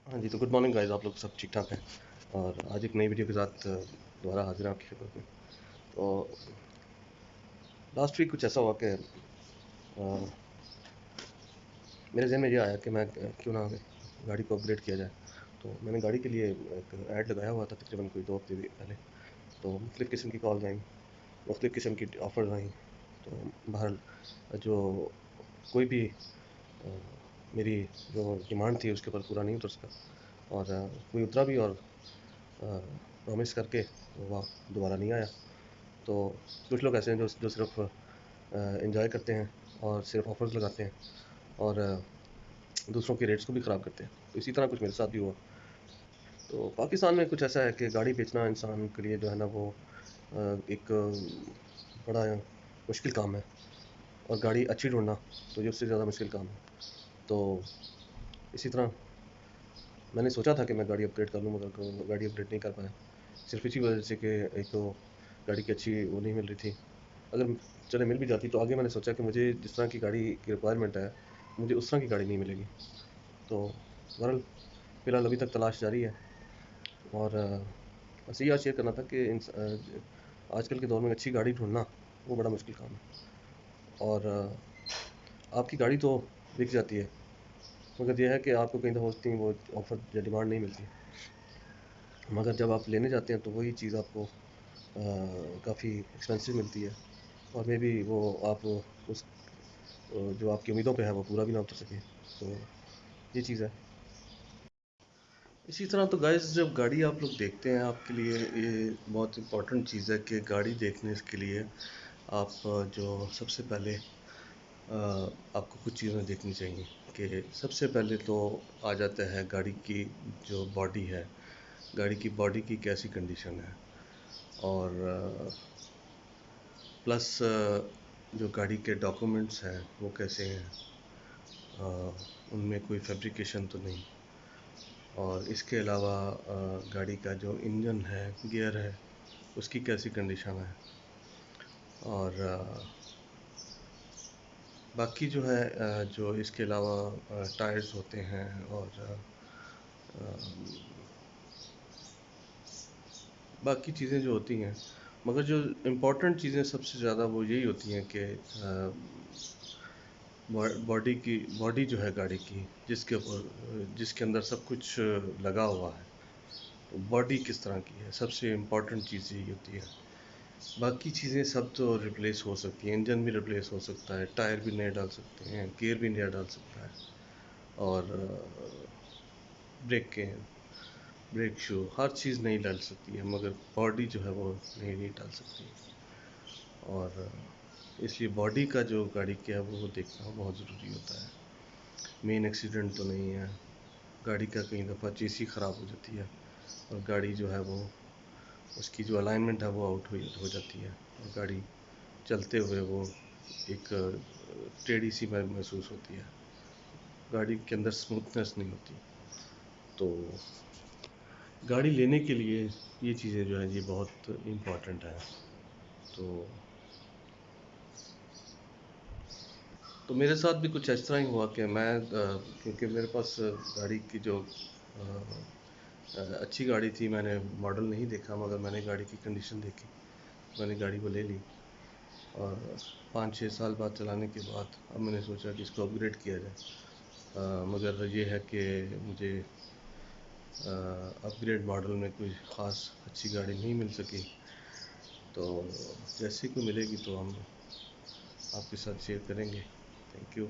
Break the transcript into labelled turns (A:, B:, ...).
A: हाँ जी, तो good morning guys, आप लोग सब ठीक-ठाक हैं। और आज एक नई वीडियो के साथ दोबारा हाज़िर हैं आपकी खिदमत में। तो लास्ट वीक कुछ ऐसा हुआ कि मेरे ज़हन में ये आया कि मैं क्यों ना गाड़ी को अपग्रेड किया जाए। तो मैंने गाड़ी के लिए एक ऐड लगाया हुआ था तकरीबन कोई 2 हफ़्ते भी पहले। तो मुख्तलिफ़ किस्म की कॉल्स आईं, मुख्तलिफ़ किस्म की ऑफ़र्स आईं। तो बहरहाल जो कोई भी मेरी जो डिमांड थी उसके ऊपर पूरा नहीं उतर सका, और कोई उतरा भी और प्रॉमिस करके तो वह दोबारा नहीं आया। तो कुछ लोग ऐसे हैं जो सिर्फ़ एंजॉय करते हैं और सिर्फ ऑफ़र्स लगाते हैं, और दूसरों के रेट्स को भी ख़राब करते हैं। तो इसी तरह कुछ मेरे साथ भी हुआ। तो पाकिस्तान में कुछ ऐसा है कि गाड़ी बेचना इंसान के लिए जो है ना वो एक बड़ा मुश्किल काम है, और गाड़ी अच्छी ढूँढना तो ये उससे ज़्यादा मुश्किल काम है। तो इसी तरह मैंने सोचा था कि मैं गाड़ी अपग्रेड कर लूँ, मगर गाड़ी अपग्रेड नहीं कर पाया। सिर्फ़ इसी वजह से कि एक तो गाड़ी की अच्छी वो नहीं मिल रही थी। अगर चले मिल भी जाती तो आगे मैंने सोचा कि मुझे जिस तरह की गाड़ी की रिक्वायरमेंट है, मुझे उस तरह की गाड़ी नहीं मिलेगी। तो बहरहाल फ़िलहाल अभी तक तलाश जारी है। और बस यही आज शेयर करना था कि आजकल के दौर में अच्छी गाड़ी ढूँढना वो बड़ा मुश्किल काम है। और आपकी गाड़ी तो बिक जाती है, मगर ये है कि आपको कहीं दफ़ा उतनी वो ऑफ़र या डिमांड नहीं मिलती। मगर जब आप लेने जाते हैं तो वही चीज़ आपको काफ़ी एक्सपेंसिव मिलती है, और मे बी वो आप उस जो आपकी उम्मीदों पे है वो पूरा भी ना उतर सके। तो ये चीज़ है। इसी तरह तो गाइस, जब गाड़ी आप लोग देखते हैं, आपके लिए ये बहुत इम्पोर्टेंट चीज़ है कि गाड़ी देखने के लिए आप जो सबसे पहले आपको कुछ चीज़ें देखनी चाहिए। कि सबसे पहले तो आ जाता है गाड़ी की जो बॉडी है, गाड़ी की बॉडी की कैसी कंडीशन है, और प्लस जो गाड़ी के डॉक्यूमेंट्स हैं वो कैसे हैं, उनमें कोई फैब्रिकेशन तो नहीं। और इसके अलावा गाड़ी का जो इंजन है, गियर है, उसकी कैसी कंडीशन है। और बाकी जो है जो इसके अलावा टायर्स होते हैं, और बाकी चीज़ें जो होती हैं। मगर जो इम्पोर्टेंट चीज़ें सबसे ज़्यादा वो यही होती हैं कि बॉडी जो है गाड़ी की, जिसके ऊपर जिसके अंदर सब कुछ लगा हुआ है, तो बॉडी किस तरह की है, सबसे इम्पोर्टेंट चीज़ यही होती है। बाकी चीज़ें सब तो रिप्लेस हो सकती हैं, इंजन भी रिप्लेस हो सकता है, टायर भी नया डाल सकते हैं, गियर भी नया डाल सकता है, और ब्रेकें, ब्रेक शू, हर चीज़ नहीं डाल सकती है, मगर बॉडी जो है वो नहीं डाल सकती। और इसलिए बॉडी का जो गाड़ी का है वो देखना बहुत ज़रूरी होता है। मेन एक्सीडेंट तो नहीं है, गाड़ी का कई दफ़ा चेसी ख़राब हो जाती है, और गाड़ी जो है वो उसकी जो अलाइनमेंट है वो आउट हो जाती है, और गाड़ी चलते हुए वो एक टेढ़ी सी महसूस होती है, गाड़ी के अंदर स्मूथनेस नहीं होती। तो गाड़ी लेने के लिए ये चीज़ें जो हैं ये बहुत इम्पॉर्टेंट है। तो मेरे साथ भी कुछ इस तरह ही हुआ कि मैं क्योंकि मेरे पास गाड़ी की जो अच्छी गाड़ी थी, मैंने मॉडल नहीं देखा, मगर मैंने गाड़ी की कंडीशन देखी, मैंने गाड़ी को ले ली। और 5-6 साल बाद चलाने के बाद अब मैंने सोचा कि इसको अपग्रेड किया जाए। मगर ये है कि मुझे अपग्रेड मॉडल में कोई ख़ास अच्छी गाड़ी नहीं मिल सकी। तो जैसे कोई मिलेगी तो हम आपके साथ शेयर करेंगे। Thank you.